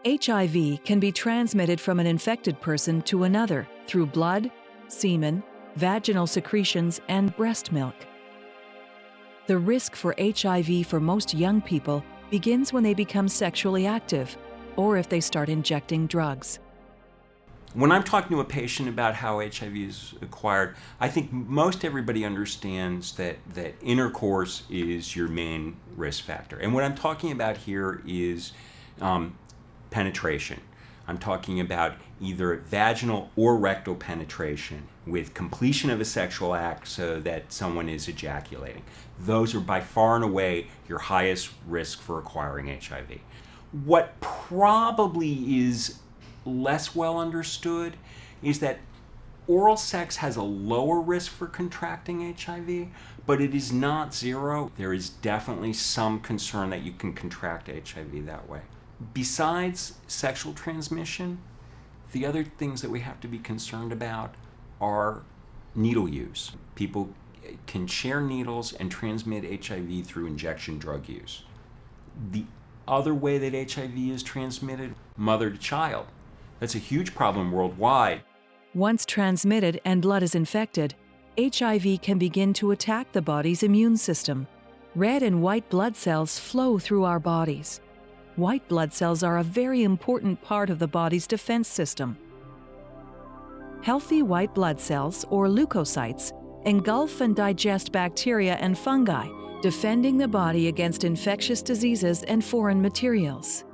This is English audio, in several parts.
HIV can be transmitted from an infected person to another through blood, semen, vaginal secretions, and breast milk. The risk for HIV for most young people begins when they become sexually active or if they start injecting drugs. When I'm talking to a patient about how HIV is acquired, I think most everybody understands that intercourse is your main risk factor. And what I'm talking about here is penetration. I'm talking about either vaginal or rectal penetration with completion of a sexual act so that someone is ejaculating. Those are by far and away your highest risk for acquiring HIV. What probably is less well understood is that oral sex has a lower risk for contracting HIV, but it is not zero. There is definitely some concern that you can contract HIV that way. Besides sexual transmission, the other things that we have to be concerned about are needle use. People can share needles and transmit HIV through injection drug use. The other way that HIV is transmitted, mother to child. That's a huge problem worldwide. Once transmitted and blood is infected, HIV can begin to attack the body's immune system. Red and white blood cells flow through our bodies. White blood cells are a very important part of the body's defense system. Healthy white blood cells, or leukocytes, engulf and digest bacteria and fungi, defending the body against infectious diseases and foreign materials.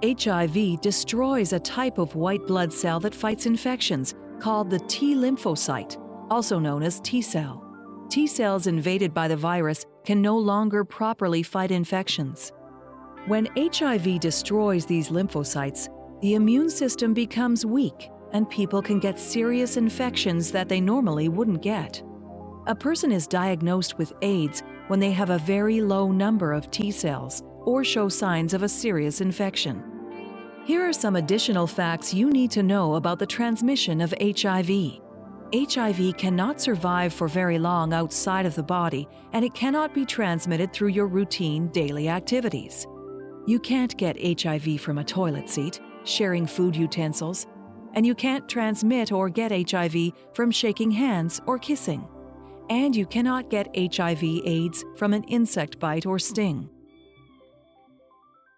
HIV destroys a type of white blood cell that fights infections, called the T lymphocyte, also known as T cell. T cells invaded by the virus can no longer properly fight infections. When HIV destroys these lymphocytes, the immune system becomes weak and people can get serious infections that they normally wouldn't get. A person is diagnosed with AIDS when they have a very low number of T cells or show signs of a serious infection. Here are some additional facts you need to know about the transmission of HIV. HIV cannot survive for very long outside of the body, and it cannot be transmitted through your routine daily activities. You can't get HIV from a toilet seat, sharing food utensils, and you can't transmit or get HIV from shaking hands or kissing. And you cannot get HIV/AIDS from an insect bite or sting.